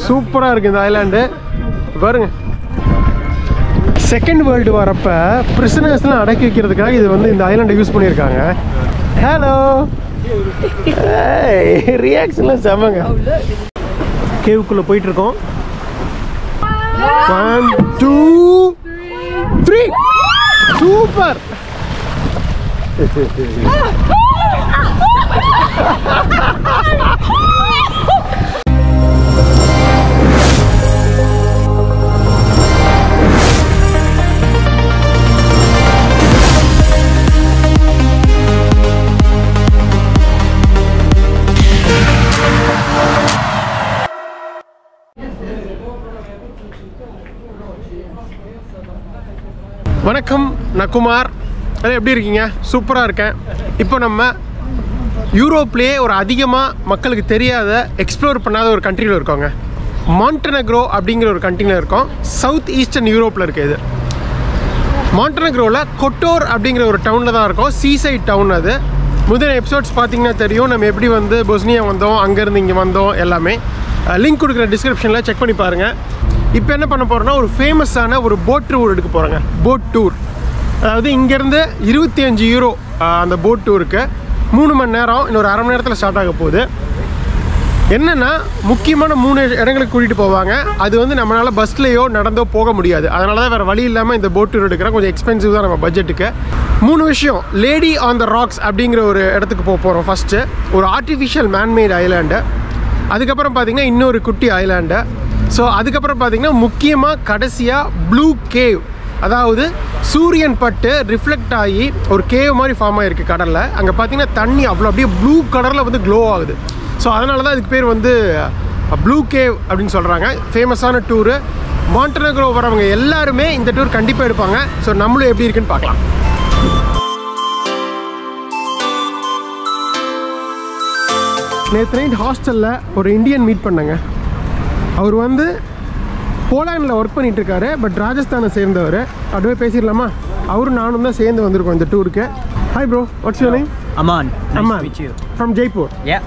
சூப்பராக இருக்குது இந்த ஐலாண்டு பாருங்க. செகண்ட் வேர்ல்டு வரப்ப பிரிசனர்ஸ்லாம் அடக்கி வைக்கிறதுக்காக இது வந்து இந்த ஐலாண்டை யூஸ் பண்ணியிருக்காங்க. ஹலோ ரியாக்ஷன்லாம் செம்மங்க. கேவுக்குள்ளே போயிட்டுருக்கோம். 1 2 3 சூப்பர். வணக்கம், நான் குமார். எப்படி இருக்கீங்க? சூப்பராக இருக்கேன். இப்போ நம்ம யூரோப்லேயே ஒரு அதிகமாக மக்களுக்கு தெரியாத எக்ஸ்ப்ளோர் பண்ணாத ஒரு கண்ட்ரியில் இருக்கோங்க. மாண்டனெக்ரோ அப்படிங்கிற ஒரு கண்ட்ரியில் இருக்கோம். சவுத் ஈஸ்டர்ன் யூரோப்பில் இருக்குது இது. மாண்டனெக்ரோவில் கொட்டோர் அப்படிங்கிற ஒரு டவுனில் தான் இருக்கோம். சீசைட் டவுன் அது. முதல் எபிசோட்ஸ் பார்த்தீங்கன்னா தெரியும் நம்ம எப்படி வந்து பொஸ்னியா வந்தோம், அங்கேருந்து இங்கே வந்தோம் எல்லாமே. லிங்க் கொடுக்குற டிஸ்கிரிப்ஷனில் செக் பண்ணி பாருங்கள். இப்போ என்ன பண்ண போகிறோன்னா ஒரு ஃபேமஸான ஒரு போட் டூர் எடுக்க போகிறோங்க. போட் டூர், அதாவது இங்கேருந்து 25 யூரோ அந்த போட் டூருக்கு. 3 மணி நேரம், இன்னொரு அரை மணி நேரத்தில் ஸ்டார்ட் ஆக போகுது. என்னென்னா முக்கியமான 3 இடங்களுக்கு கூட்டிகிட்டு போவாங்க. அது வந்து நம்மளால் பஸ்லேயோ நடந்தோ போக முடியாது. அதனால தான் வேறு வழி இல்லாமல் இந்த போட் டூர் எடுக்கிறோம். கொஞ்சம் எக்ஸ்பென்சிவ் தான் நம்ம பட்ஜெட்டுக்கு. 3 விஷயம். லேடி ஆன் த ராக்ஸ் அப்படிங்கிற ஒரு இடத்துக்கு போகிறோம். ஃபஸ்ட்டு ஒரு ஆர்டிஃபிஷியல் மேன்மேட் ஐலாண்டு. அதுக்கப்புறம் பார்த்திங்கன்னா இன்னொரு குட்டி ஐலாண்டு. ஸோ அதுக்கப்புறம் பார்த்திங்கன்னா முக்கியமாக கடைசியாக ப்ளூ கேவ், அதாவது சூரியன் பட்டு ரிஃப்ளெக்ட் ஆகி ஒரு கேவ் மாதிரி ஃபார்ம் ஆகிருக்கு கடலில். அங்கே பார்த்திங்கன்னா தண்ணி அவ்வளோ அப்படியே ப்ளூ கலரில் வந்து க்ளோ ஆகுது. ஸோ அதனால தான் இதுக்கு பேர் வந்து ப்ளூ கேவ் அப்படின்னு சொல்கிறாங்க. ஃபேமஸான டூரு. மாண்டனெக்ரோ வரவங்க எல்லாருமே இந்த டூர் கண்டிப்பாக எடுப்பாங்க. ஸோ நம்மளும் எப்படி இருக்குன்னு பார்க்கலாம். நேற்று நைட் ஹாஸ்டலில் ஒரு இந்தியன் மீட் பண்ணேங்க. அவர் வந்து போலாண்டில் ஒர்க் பண்ணிகிட்ருக்காரு. பட் ராஜஸ்தானை சேர்ந்தவர். அப்படியே பேசிடலாமா? அவரும் நானும் தான் சேர்ந்து வந்திருக்கோம் இந்த டூருக்கு. Hi bro, watts your name? Aman. Aman. Nice to meet you. From Jaipur? Yeah.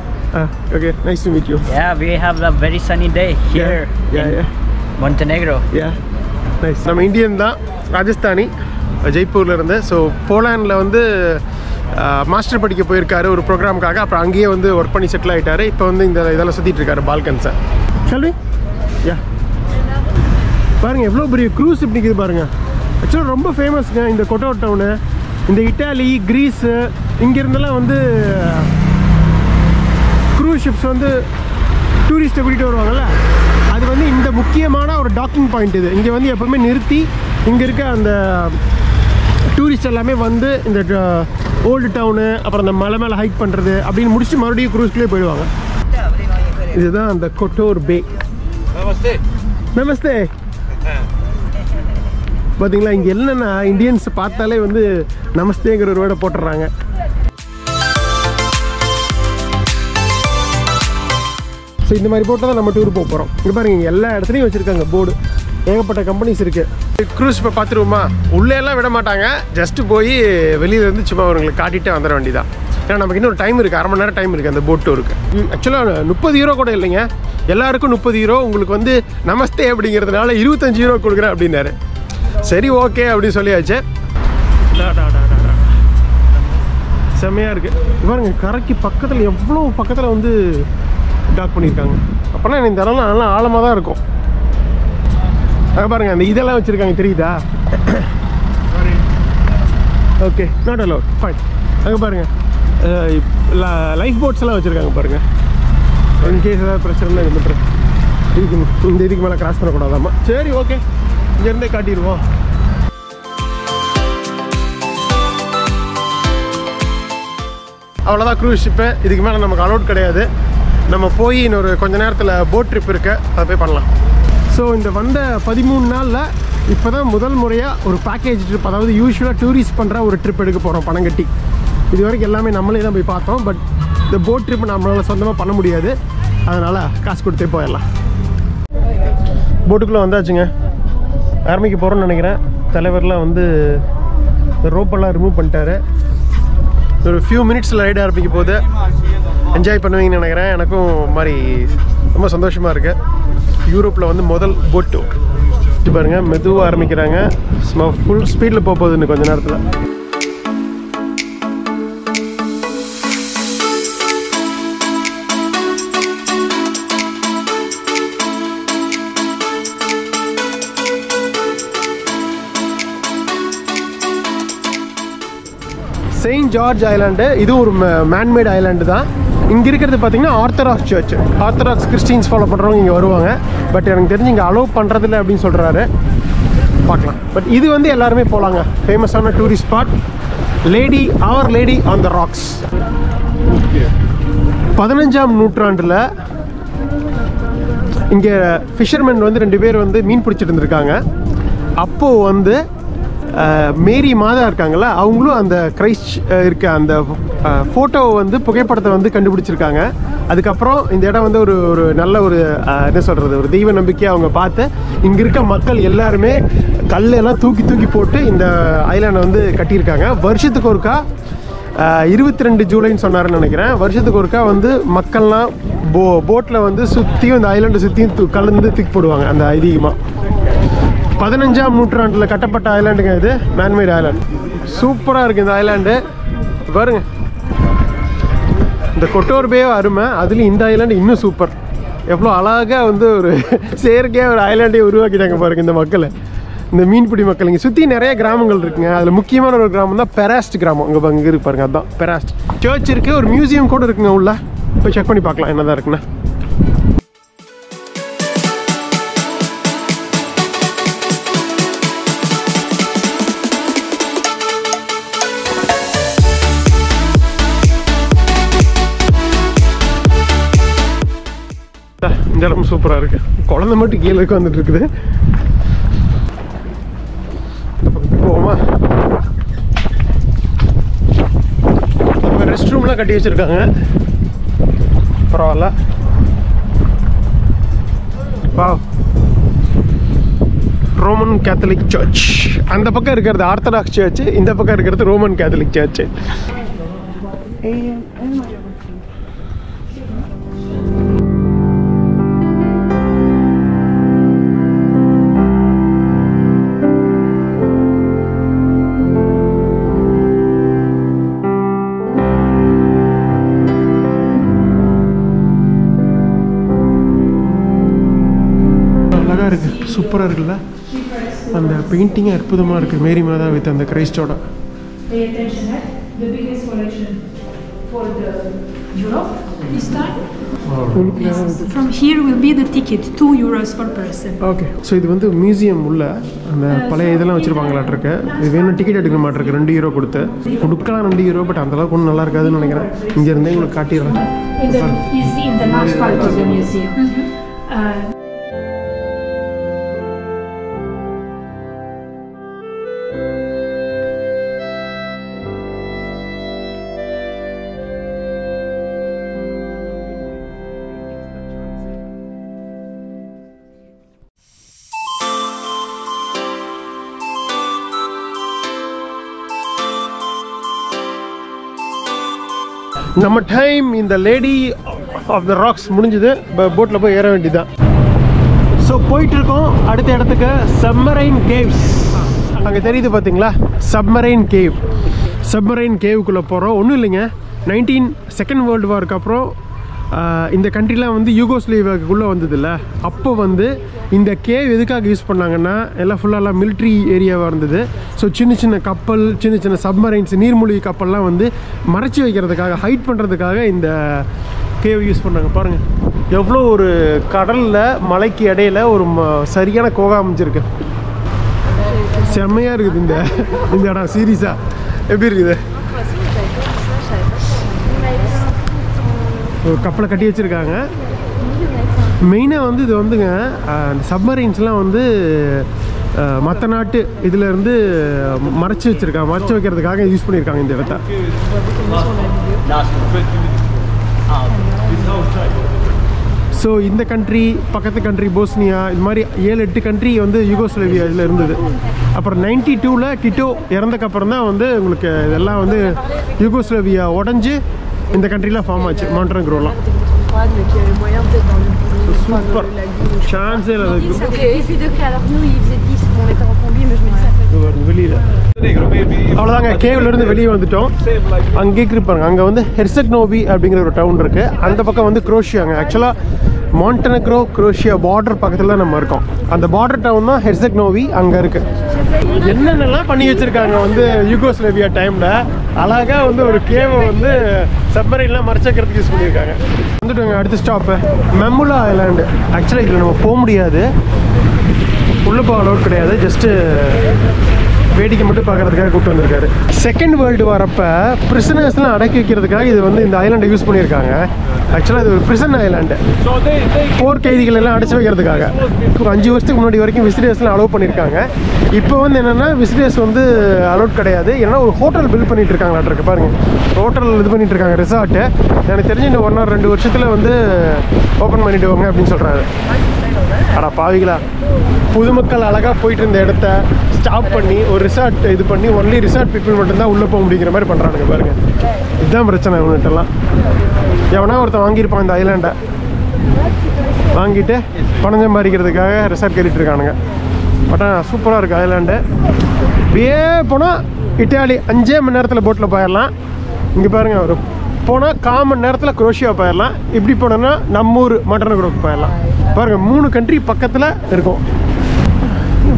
Okay, nice to meet you. Yeah, we have a very sunny day here in Montenegro. Yeah, nice. நம்ம Indian தான், Rajasthani, ஜெய்ப்பூர்லேருந்து. So போலாண்டில் வந்து master படிக்க போயிருக்காரு ஒரு ப்ரோக்ராமுக்காக. அப்புறம் அங்கேயே வந்து work பண்ணி செட்டில் ஆகிட்டார். இப்போ வந்து இந்த இதெல்லாம் சுற்றிட்டு இருக்காரு, பால்கன்ஸை. சொல்வி யா பாருங்கள் எவ்வளோ பெரிய க்ரூஸ் இப்படி நிற்கிது பாருங்கள். ஆக்சுவலாக ரொம்ப ஃபேமஸ்ங்க இந்த கொட்டோர் டவுனு. இந்த இட்டாலி, கிரீஸு, இங்கேருந்தெல்லாம் வந்து க்ரூஸ் ஷிப்ஸ் வந்து டூரிஸ்ட்டை கூட்டிகிட்டு வருவாங்கள்ல, அது வந்து இந்த முக்கியமான ஒரு டாக்கிங் பாயிண்ட் இது. இங்கே வந்து எப்போவுமே நிறுத்தி இங்கே இருக்க அந்த டூரிஸ்ட் எல்லாமே வந்து இந்த ஓல்டு டவுனு, அப்புறம் அந்த மலை மேலே ஹைக் பண்ணுறது அப்படின்னு முடிச்சுட்டு மறுபடியும் க்ரூஸ்க்குள்ளே போயிடுவாங்க. இதுதான் அந்த கொட்டோர் பே. நமஸ்தே. நமஸ்தே. பார்த்தீங்களா, இங்கே என்னென்னா இந்தியன்ஸ் பார்த்தாலே வந்து நமஸ்தேங்கிற ஒரு வேர்டை போட்டுடுறாங்க. ஸோ இந்த மாதிரி போட்டால் தான் நம்ம டூர் போக போகிறோம். இங்கே பாருங்க, இங்கே எல்லா இடத்துலையும் வச்சுருக்காங்க போர்டு. ஏகப்பட்ட கம்பெனிஸ் இருக்குது. க்ரூஸ் இப்போ பார்த்துருவோமா? உள்ளே எல்லாம் விட மாட்டாங்க. ஜஸ்ட்டு போய் வெளியிலேருந்து சும்மா அவங்களுக்கு காட்டிகிட்டே வந்துட வேண்டியதான். ஏன்னா நமக்கு இன்னொரு டைம் இருக்குது, அரை மணி நேரம் டைம் இருக்குது அந்த போட் டூருக்கு. ஆக்சுவலாக 30 யூரோ கூட இல்லைங்க, எல்லாருக்கும் 30 யூரோ. உங்களுக்கு வந்து நமஸ்தே அப்படிங்கிறதுனால 25 யூரோ கொடுக்குறேன் அப்படின்னாரு. சரி ஓகே அப்படின்னு சொல்லியாச்சு. செம்மையாக இருக்குது. பாருங்க, கரைக்கு பக்கத்தில் எவ்வளோ பக்கத்தில் வந்து டாக் பண்ணியிருக்காங்க. அப்போனா இந்த இடம்லாம் நல்லா ஆழமாக தான் இருக்கும். அங்கே பாருங்கள், அந்த இதெல்லாம் வச்சுருக்காங்க தெரியுதா? Okay, not allowed, fine. அங்கே பாருங்கள், லைஃப் போட்ஸ் எல்லாம் வச்சுருக்காங்க பாருங்கள். இன்கேஸ் ஏதாவது பிரச்சனை இது பண்ணுறேன். இதுக்கு மேலே கிராஸ் பண்ணக்கூடாதாம்மா. சரி ஓகே, இங்கேருந்தே காட்டிடுவோம். அவ்வளோதான் க்ரூஸ் ஷிப்பு. இதுக்கு மேலே நமக்கு அலோட் கிடையாது. நம்ம போய் இன்னொரு கொஞ்ச நேரத்தில் போட் ட்ரிப் இருக்கு, அதை போய் பண்ணலாம். ஸோ இந்த வந்த 13 நாளில் இப்போ தான் முதல் முறையாக ஒரு பேக்கேஜ் ட்ரிப், அதாவது யூஸ்வலாக டூரிஸ்ட் பண்ணுற ஒரு ட்ரிப் எடுக்க போகிறோம் பணம் கட்டி. இது வரைக்கும் எல்லாமே நம்மளே தான் போய் பார்த்தோம். பட் இந்த போட் ட்ரிப் நம்மளால் சொந்தமாக பண்ண முடியாது. அதனால் காசு கொடுத்தே போயிடலாம். போட்டுக்குள்ளே வந்தாச்சுங்க. ஆரம்பிக்க போகிறோன்னு நினைக்கிறேன். தலைவர்லாம் வந்து ரோப்பெல்லாம் ரிமூவ் பண்ணிட்டாரு. ஒரு ஃபியூ மினிட்ஸில் ரைடு ஆரம்பிக்க போகுது. என்ஜாய் பண்ணுவீங்கன்னு நினைக்கிறேன். எனக்கும் மாதிரி ரொம்ப சந்தோஷமாக இருக்குது. யூரோப்பில் வந்து முதல் போட் டூர். பாருங்கள், மெதுவாக ஆரம்பிக்கிறாங்க. சும்மா ஃபுல் ஸ்பீடில் போக போகுது இன்னும் கொஞ்சம் நேரத்தில். செயின்ட் ஜார்ஜ் ஐலாண்டு, இது ஒரு மேன்மேட் ஐலாண்டு தான். இங்கே இருக்கிறது பார்த்தீங்கன்னா orthodox church. Orthodox Christians follow பண்ணுறவங்க இங்கே வருவாங்க. பட் எனக்கு தெரிஞ்சு இங்கே அலோவ் பண்ணுறதில்ல அப்படின்னு சொல்கிறாரு. பார்க்கலாம். பட் இது வந்து எல்லாருமே போகலாங்க. ஃபேமஸான tourist spot Our Lady on the Rocks. 15ஆம் நூற்றாண்டில் இங்கே ஃபிஷர்மேன் வந்து 2 பேர் வந்து மீன் பிடிச்சிட்டு இருந்திருக்காங்க. அப்போது வந்து மேரி மாதா இருக்காங்களா, அவங்களும் அந்த கிரைஸ்ட் இருக்க அந்த ஃபோட்டோவை வந்து புகைப்படத்தை வந்து கண்டுபிடிச்சிருக்காங்க. அதுக்கப்புறம் இந்த இடம் வந்து ஒரு நல்ல ஒரு என்ன சொல்கிறது, ஒரு தெய்வ நம்பிக்கையை அவங்க பார்த்து இங்கே இருக்க மக்கள் எல்லாருமே கல்லெல்லாம் தூக்கி போட்டு இந்த ஐலாண்டை வந்து கட்டியிருக்காங்க. வருஷத்துக்கு ஒருக்கா 22 ஜூலைன்னு சொன்னாருன்னு நினைக்கிறேன். வருஷத்துக்கு ஒருக்கா வந்து மக்கள்லாம் போட்டில் வந்து சுற்றியும் இந்த ஐலாண்டை சுற்றியும் கலந்து தூக்கி போடுவாங்க. அந்த ஐதீகமாக 15ஆம் நூற்றாண்டில் கட்டப்பட்ட ஐலாண்டுங்க இது. Man-made island. சூப்பராக இருக்குது இந்த ஐலாண்டு. பாருங்க, இந்த கொட்டோர் பே அருமை, அதுலேயும் இந்த ஐலாண்டு இன்னும் சூப்பர். எவ்வளோ அழகாக வந்து ஒரு செயற்கையாக ஒரு ஐலாண்டே உருவாக்கிட்டாங்க பாருங்கள் இந்த மக்கள், இந்த மீன்பிடி மக்கள். இங்கே சுற்றி நிறைய கிராமங்கள் இருக்குங்க. அதில் முக்கியமான ஒரு கிராமம் தான் பெராஸ்ட் கிராமம். இங்கே இருக்கு பாருங்க, அதுதான் பெராஸ்ட். சர்ச் இருக்குது, ஒரு மியூசியம் கூட இருக்குங்க உள்ள. போய் செக் பண்ணி பார்க்கலாம் என்னதான் இருக்குண்ணா. இந்த இடம் சூப்பராக இருக்குது. குழந்தை மட்டும் கீழே வந்துட்டு இருக்குது. இந்த பக்கத்துக்கு போவோமா? ரெஸ்ட் ரூம்லாம் கட்டி வச்சுருக்காங்க. பரவாயில்ல. வா, ரோமன் கேத்தலிக் சர்ச். அந்த பக்கம் இருக்கிறது ஆர்த்தடாக்ஸ் சர்ச், இந்த பக்கம் இருக்கிறது ரோமன் கேத்தலிக் சர்ச். சூப்பராக இருக்குல்ல, அந்த பெயிண்டிங் அற்புதமாக இருக்குது. மேரி மாதா வித் அந்த கிரைஸ்டோட. From here will be the ticket, €2 per person. Okay, so இது வந்து மியூசியம் உள்ள அந்த பழைய இதெல்லாம் வச்சுருப்பாங்களாட்டிருக்கு. இது வேணும் டிக்கெட் எடுக்க மாட்டிருக்கு. €2 கொடுக்கலாம் €2. பட் அந்தளவுக்கு ஒன்றும் நல்லா இருக்காதுன்னு நினைக்கிறேன். இங்கேருந்தே உங்களுக்கு காட்டிடுறேன். Is in the last part of the museum. நம்ம டைம் இந்த லேடி ஆஃப் த ராக்ஸ் முடிஞ்சுது. போட்டில் போய் ஏற வேண்டியதுதான். ஸோ போயிட்டுருக்கோம் அடுத்த இடத்துக்கு. சப்மரைன் கேவ்ஸ் அங்கே தெரியுது பார்த்தீங்களா, சப்மரைன் கேவ். சப்மரைன் கேவுக்குள்ளே போகிறோம். ஒன்றும் இல்லைங்க, செகண்ட் வேர்ல்டு வாருக்கு அப்புறம் இந்த கண்ட்ரிலாம் வந்து யூகோஸ்லேவியாவுக்குள்ளே வந்ததில்ல. அப்போ வந்து இந்த கேவ் எதுக்காக யூஸ் பண்ணாங்கன்னா, எல்லாம் ஃபுல்லாலாம் மிலிட்ரி ஏரியாவாக இருந்தது. ஸோ சின்ன சின்ன கப்பல், சின்ன சின்ன சப்மரைன்ஸ், நீர்மூழ்கி கப்பல்லாம் வந்து மறைச்சி வைக்கிறதுக்காக, ஹைட் பண்ணுறதுக்காக இந்த கேவ் யூஸ் பண்ணாங்க. பாருங்கள் எவ்வளோ ஒரு கடலில் மலைக்கு இடையில ஒரு சரியான கோகா அமைஞ்சிருக்கு. செம்மையாக இருக்குது இந்த இடம். சீரியஸாக எப்படி இருக்குது? கப்பலை கட்டி வச்சுருக்காங்க. மெயினாக வந்து இது வந்துங்க, சப்மரைன்ஸ்லாம் வந்து மற்ற நாட்டு இதிலேருந்து மறைச்சி வச்சுருக்காங்க. மறைச்சி வைக்கிறதுக்காக யூஸ் பண்ணியிருக்காங்க இந்த இடத்த. ஸோ இந்த கண்ட்ரி, பக்கத்து கண்ட்ரி போஸ்னியா, இது மாதிரி 7-8 கண்ட்ரி வந்து யூகோஸ்லேவியா இதில் இருந்தது. அப்புறம் 92ல் டிட்டோ இறந்தக்கப்புறம் தான் வந்து உங்களுக்கு இதெல்லாம் வந்து யூகோஸ்லேவியா உடஞ்சி இந்த கண்ட்ரிலாம் ஃபார்ம் ஆச்சு, மாண்டனெக்ரோலாம். froide, mais qu'il y avait moyen peut-être dans le Super. Chance là Il faisait 18 degrés, alors que nous il faisait 10, on était en combi, mais je me dis ça fait. வெளியில அவ்வளோதாங்க கேவ்ல இருந்து வெளியே வந்துட்டோம். அங்கே இருப்பாங்க, அங்கே வந்து ஹெர்செக்னோவி அப்படிங்கிற ஒரு டவுன் இருக்கு. அந்த பக்கம் வந்து குரோஷியாங்க. ஆக்சுவலாக மாண்டனெக்ரோ குரோஷியா பார்டர் பக்கத்தில் நம்ம இருக்கோம். அந்த பார்டர் டவுன் தான் ஹெர்செக்னோவி அங்கே இருக்கு. என்னென்னலாம் பண்ணி வச்சிருக்காங்க வந்து யூகோஸ்லேவியா டைமில் அழகாக வந்து ஒரு கேவை வந்து சப்மரைன்லாம் மறைச்சிக்கிறதுக்கு யூஸ் பண்ணியிருக்காங்க. வந்துட்டோங்க அடுத்த ஸ்டாப்பு மெமுலா ஐலாண்டு. ஆக்சுவலாக இதில் நம்ம போக முடியாது, உள்ளே போக அலோட் கிடையாது, ஜஸ்ட்டு வேடிக்கை மட்டும் பார்க்கறதுக்காக கூப்பிட்டு வந்திருக்காரு. செகண்ட் வேர்ல்டு வரப்போ பிரிசனர்ஸ்லாம் அடக்கி வைக்கிறதுக்காக இது வந்து இந்த ஐலாண்டை யூஸ் பண்ணியிருக்காங்க. ஆக்சுவலாக இது ஒரு பிரிசன் ஐலாண்டு, போர் கைதிகள் எல்லாம் அடைச்சி வைக்கிறதுக்காக. ஒரு 5 வருஷத்துக்கு முன்னாடி வரைக்கும் விசிட்டர்ஸ்லாம் அலோவ் பண்ணியிருக்காங்க. இப்போ வந்து என்னென்னா விசிட்டர்ஸ் வந்து அலோட் கிடையாது. ஏன்னா ஒரு ஹோட்டல் பில்ட் பண்ணிட்டு இருக்காங்களாட்டு இருக்கு பாருங்க. ஹோட்டல் இது பண்ணிட்டு இருக்காங்க, ரிசார்ட்டு. எனக்கு தெரிஞ்சு இந்த 1 or 2 வருஷத்தில் வந்து ஓப்பன் பண்ணிவிடுவாங்க அப்படின்னு சொல்கிறாரு. அடா பாவிகளா, பொதுமக்கள் அழகாக போயிட்டு இருந்த இடத்த ஸ்டாப் பண்ணி ஒரு ரிசார்ட் இது பண்ணி ஒன்லி ரிசார்ட் பீப்புள் மட்டும்தான் உள்ளே போக முடியுங்கிற மாதிரி பண்ணுறானுங்க பாருங்க. இதுதான் பிரச்சனை இவங்ககிட்டலாம். எவனா ஒருத்தன் வாங்கியிருப்பான் இந்த ஐலாண்டை, வாங்கிட்டு பணம் சம்பாதிக்கிறதுக்காக ரிசார்ட் கேட்டுட்டு இருக்கானுங்க. பட் சூப்பராக இருக்குது ஐலாண்டு. இப்படியே போனால் இட்டாலி 5 மணி நேரத்தில் போட்டில் போயிடலாம். இங்கே பாருங்கள், ஒரு போனால் 1/4 மணி நேரத்தில் குரோஷியா போயிடலாம். இப்படி போனோன்னா நம்ம ஊர் மாண்டனெக்ரோக்கு போயிடலாம். பாருங்கள் 3 கண்ட்ரி பக்கத்தில் இருக்கும்.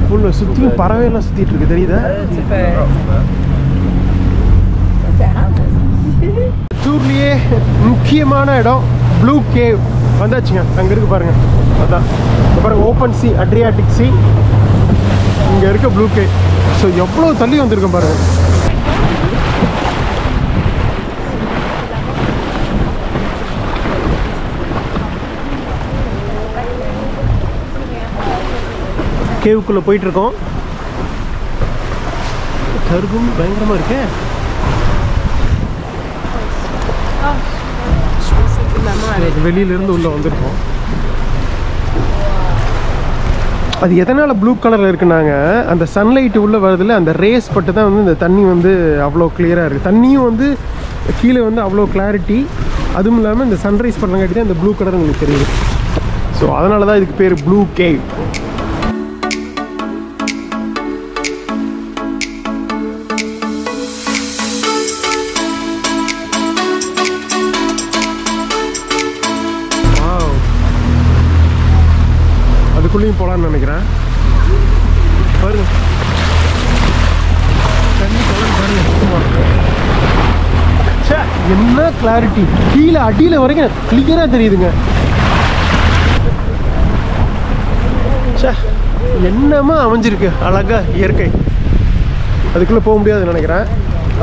ஃபுல்லாக சுற்றியும் பறவையெல்லாம் சுற்றிட்டு இருக்கு, தெரியுதா? டூர்லேயே முக்கியமான இடம் ப்ளூ கேவ் வந்தாச்சுங்க. அங்கே இருக்கு பாருங்க, அதான் பாருங்க, ஓப்பன் சி, அட்ரியாட்டிக் சி, இங்கே இருக்க ப்ளூ கேவ். ஸோ எவ்வளோ தள்ளி வந்திருக்கோம் பாருங்க. கேவுக்குள்ளே போயிட்டுருக்கோம். கருகும் பயங்கரமாக இருக்கு. வெளியிலேருந்து உள்ளே வந்துருக்கோம். அது எதனால் ப்ளூ கலரில் இருக்குன்னாங்க, அந்த சன்லைட்டு உள்ளே வரதில்ல, அந்த ரேஸ் பட்டு தான் வந்து இந்த தண்ணி வந்து அவ்வளோ கிளியராக இருக்குது. தண்ணியும் வந்து கீழே வந்து அவ்வளோ கிளாரிட்டி, அதுவும் இல்லாமல் இந்த சன்ரைஸ் பண்ணங்காட்டி தான் இந்த ப்ளூ கலர் உங்களுக்கு தெரியுது. ஸோ அதனால தான் இதுக்கு பேர் ப்ளூ கேவ். அதுக்குள்ளேயும் போகலான்னு நினைக்கிறேன். பாருங்க தண்ணி கலர் பாருங்க, என்ன கிளாரிட்டி, கீழே அடியில் வரைக்கும் கிளியராக தெரியுதுங்க. என்னமா அமைஞ்சிருக்கு அழகா இயற்கை. அதுக்குள்ளே போக முடியாதுன்னு நினைக்கிறேன்.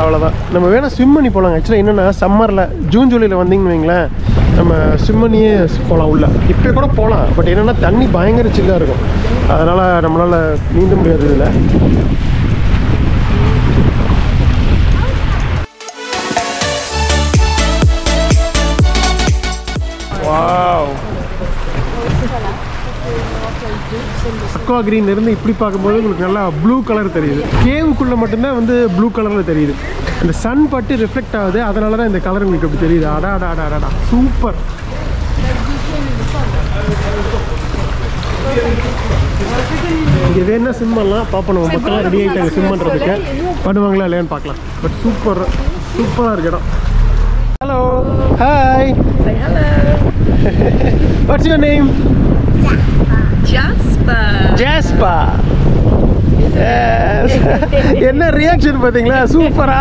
அவ்வளோதான். நம்ம வேணால் ஸ்விம் பண்ணி போகலாங்க. ஆக்சுவலாக என்னென்னா சம்மரில் ஜூன் ஜூலையில் வந்தீங்கன்னு வைங்களேன், நம்ம ஸ்விம் பண்ணியே போகலாம் உள்ள. இப்போ கூட போகலாம், பட் என்னென்னா தண்ணி பயங்கர சில்லாக இருக்கும், அதனால் நம்மளால் நீந்த முடியாது இதில். வாவ், அக்வா கிரீன் இருந்து இப்படி பார்க்கும்போது உங்களுக்கு நல்லா ப்ளூ கலர் தெரியுது. கேவுக்குள்ளே மட்டும்தான் வந்து ப்ளூ கலரில் தெரியுது. அந்த சன் பட்டு ரிஃப்ளெக்ட் ஆகுது, அதனால தான் இந்த கலர் உங்களுக்கு இப்படி தெரியுது. அடாடாடாடா சூப்பர். இங்கே வேணா ஸ்விம் பண்ணலாம், பார்ப்போம். நம்ம மொத்தமாக ரெடி ஆகிட்டாங்க ஸ்விம் பண்ணுறதுக்கு. பண்ணுவாங்களா இல்லையான்னு பார்க்கலாம். பட் சூப்பராக இருக்கு இடம். Hello, hi, what's your name? Jasper. என்ன ரியாக்ஷன் பார்த்தீங்களா? சூப்பரா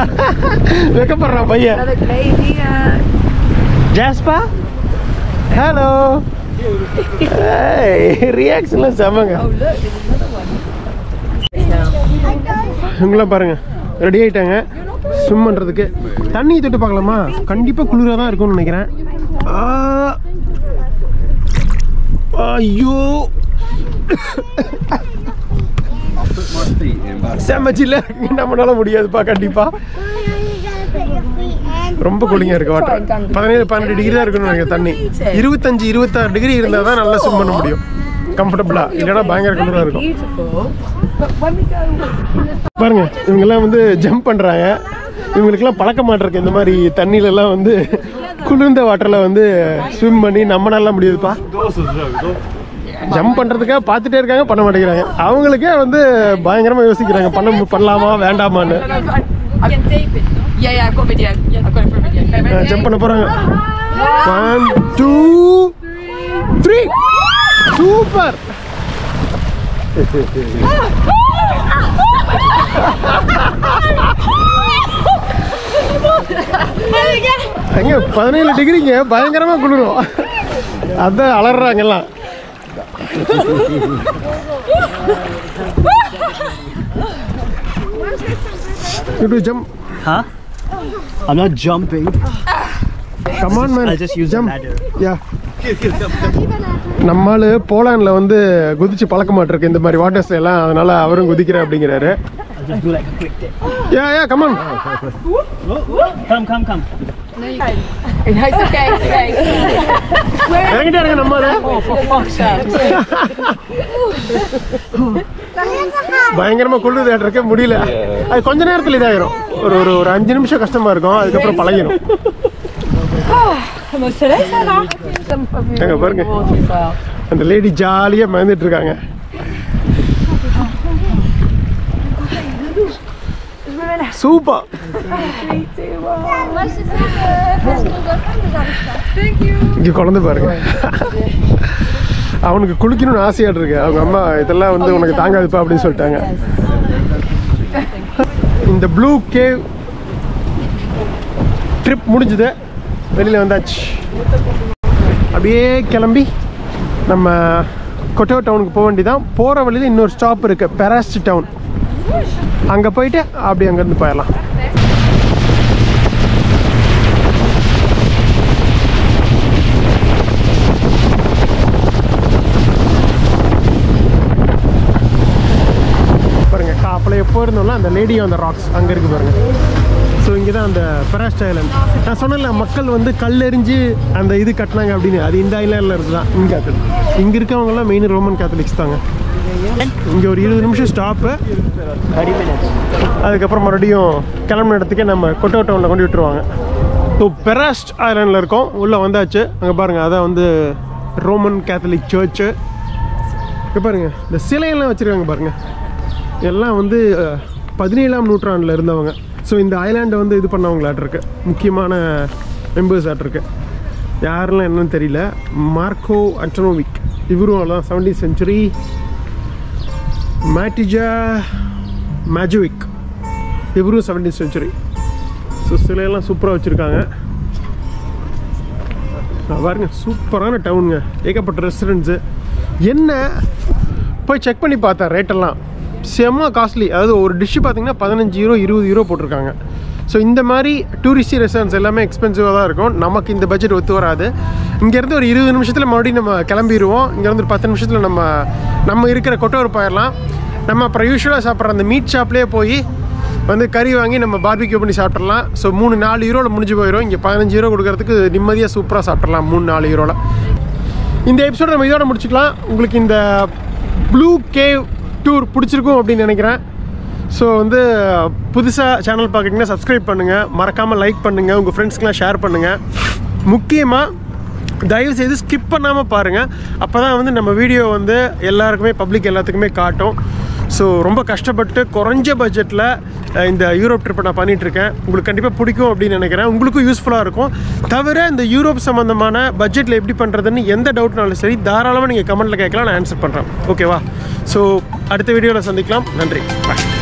வெக்கப்படுறான் பையன். Jasper, hello. ரியாக்ஷன்லாம் செமங்க. இவங்களாம் பாருங்க ரெடி ஆகிட்டாங்க ஸ்விம் பண்ணுறதுக்கு. தண்ணி தொட்டு பார்க்கலாமா? கண்டிப்பாக குளிராக தான் இருக்கும்னு நினைக்கிறேன். ஐயோ செம்மச்சில்ல, நம்மளால முடியாதுப்பா. கண்டிப்பா ரொம்ப கூலிங்கா இருக்கு வாட்டர். 17-12 டிகிரி தான் இருக்கணும் நினைக்கிறேன் தண்ணி. 25-26 டிகிரி இருந்தால் தான் நல்லா ஸ்விம் பண்ண முடியும் கம்ஃபர்டபுளா, இல்லைன்னா பயங்கர குளிராக இருக்கும். பாருங்க இவங்கெல்லாம் வந்து ஜம்ப் பண்றாங்க. இவங்களுக்குலாம் பழக்க மாட்டிருக்கு இந்த மாதிரி தண்ணியிலலாம் வந்து குளிர்ந்த வாட்டரில் வந்து ஸ்விம் பண்ணி நம்மளால முடியுதுப்பா. ஜம்ப் பண்ணுறதுக்காக பார்த்துட்டே இருக்காங்க, பண்ண மாட்டேங்கிறாங்க. அவங்களுக்கே வந்து பயங்கரமாக யோசிக்கிறாங்க, பண்ணலாமா வேண்டாமான்னு. ஜம்ப் பண்ண போகிறாங்க. 1 2 3 சூப்பர். அங்கே 17 டிகிரிங்க, பயங்கரமாக குளிரும். அதான் அலறாங்க எல்லாம். You do jump? Huh? I'm not jumping. Come on man. I'll just use jump. the ladder. Yeah. நம்மால் போலாண்டில் வந்து குதிச்சு பழக்க மாட்டிருக்கு இந்த மாதிரி வாட்டர்ஸ்ல எல்லாம், அதனால அவரும் குதிக்கிறேன் அப்படிங்கிறாரு. I'll just do like a quick dip. Yeah, come on. Come. It's okay. இறங்கிட்டே இருங்க நம்மால. பயங்கரமா குளிர் இருக்க முடியல. அது கொஞ்ச நேரத்தில் இதாயிரும். ஒரு 5 நிமிஷம் கஷ்டமா இருக்கும், அதுக்கப்புறம் பழகிடும். பாருங்க அந்த லேடி ஜாலியா மறந்துட்டு இருக்காங்க. சூப்பர். இங்க குழந்தை பாருங்க, அவனுக்கு குளிக்கணும்னு ஆசையா இருக்கு. அவங்க அம்மா இதெல்லாம் வந்து உனக்கு தாங்காதுப்பா அப்படின்னு சொல்லிட்டாங்க. இந்த ப்ளூ கேவ் ட்ரிப் முடிஞ்சது, வெளியில் வந்தாச்சு. அப்படியே கிளம்பி நம்ம கொட்டோ டவுனுக்கு போக வேண்டியதான். போகிற வழியில் இன்னொரு ஸ்டாப் இருக்குது, பெராஸ்ட் டவுன். அங்கே போயிட்டு அப்படி அங்கேருந்து போயிடலாம். பாருங்கள், காப்பில் எப்போ இருந்தோம்னா அந்த லேடி ஆன் த ராக்ஸ் அங்கே இருக்குது பாருங்கள். ஸோ இங்கே தான் அந்த பெராஸ்ட் ஐலாண்ட். நான் சொன்னேன்ல, மக்கள் வந்து கல்லெறிஞ்சு அந்த இது கட்டினாங்க அப்படின்னு. அது இந்த ஐலாண்டில் இருக்குது தான். இங்கே இருக்கவங்கலாம் மெயின் ரோமன் கேத்தலிக்ஸ் தாங்க. இங்கே ஒரு 20 நிமிஷம் ஸ்டாப்பு, அதுக்கப்புறம் மறுபடியும் கிளம்பின இடத்துக்கே நம்ம கொட்டோ டவுனில் கொண்டு விட்டுருவாங்க. ஸோ பெராஸ்ட் ஐலாண்டில் இருக்கோம், உள்ளே வந்தாச்சு. அங்கே பாருங்கள், அதான் வந்து ரோமன் கேத்தலிக் சர்ச்சு. இங்கே பாருங்கள், இந்த சிலையெல்லாம் வச்சுருக்காங்க பாருங்கள். எல்லாம் வந்து 17ஆம் நூற்றாண்டில் இருந்தவங்க. ஸோ இந்த ஐலாண்டை வந்து இது பண்ணவங்களாட்டிருக்கு, முக்கியமான மெம்பர்ஸ் ஆட்டிருக்கு. யாரெல்லாம் என்னன்னு தெரியல. மார்க்கோ அன்டனோவிக், இவரும் அதான் 17th century. மேஜோவிக், இவரும் 17th century. ஸோ சிலையெல்லாம் சூப்பராக வச்சுருக்காங்க பாருங்க. சூப்பரான டவுனுங்க, ஏகப்பட்ட ரெஸ்டாரண்ட்ஸு. என்ன போய் செக் பண்ணி பார்த்தேன், ரேட்டெல்லாம் செம்ம காஸ்ட்லி. அதாவது ஒரு டிஷ்ஷு பார்த்தீங்கன்னா 15 யூரோ 20 யூரோ போட்டிருக்காங்க. ஸோ இந்த மாதிரி டூரிஸ்டி ரெஸ்டாரண்ட்ஸ் எல்லாமே எக்ஸ்பென்சிவாக தான் இருக்கும். நமக்கு இந்த பட்ஜெட் ஒத்து வராது. இங்கேருந்து ஒரு 20 நிமிஷத்தில் மறுபடியும் நம்ம கிளம்பிடுவோம். இங்கேருந்து ஒரு 10 நிமிஷத்தில் நம்ம இருக்கிற கொட்டோர் போயிடலாம். நம்ம அப்புறம் யூஸ்வலாக சாப்பிட்ற அந்த மீட் ஷாப்லேயே போய் வந்து கறி வாங்கி நம்ம பார்பிக்யூ பண்ணி சாப்பிட்றலாம். ஸோ 3-4 யூரோவில் முடிஞ்சு போயிடும். இங்கே 15 யூரோ கொடுக்கறதுக்கு நிம்மதியாக சூப்பராக சாப்பிட்றலாம் 3-4 யூரோவில். இந்த எபிசோட நம்ம இதோட முடிச்சுக்கலாம். உங்களுக்கு இந்த ப்ளூ கேவ் டூர் பிடிச்சிருக்கும் அப்படின்னு நினைக்கிறேன். ஸோ வந்து புதுசாக சேனல் பார்க்குறீங்கன்னா சப்ஸ்கிரைப் பண்ணுங்கள், மறக்காமல் லைக் பண்ணுங்கள், உங்கள் ஃப்ரெண்ட்ஸ்க்கெலாம் ஷேர் பண்ணுங்கள். முக்கியமாக தயவுசெய்து ஸ்கிப் பண்ணாமல் பாருங்கள். அப்போ தான் வந்து நம்ம வீடியோ வந்து எல்லாருக்குமே, பப்ளிக் எல்லாத்துக்குமே காட்டும். ஸோ ரொம்ப கஷ்டப்பட்டு குறைஞ்ச பட்ஜெட்டில் இந்த யூரோப் ட்ரிப்பை நான் பண்ணிகிட்ருக்கேன். உங்களுக்கு கண்டிப்பாக பிடிக்கும் அப்படின்னு நினைக்கிறேன். உங்களுக்கும் யூஸ்ஃபுல்லாக இருக்கும். தவிர இந்த யூரோப் சம்மந்தமான பட்ஜெட்டில் எப்படி பண்ணுறதுன்னு எந்த டவுட்னாலும் சரி, தாராளமாக நீங்கள் கமெண்ட்டில் கேட்கலாம், நான் ஆன்சர் பண்ணுறேன். ஓகேவா? ஸோ அடுத்த வீடியோவில் சந்திக்கலாம். நன்றி, பாய்.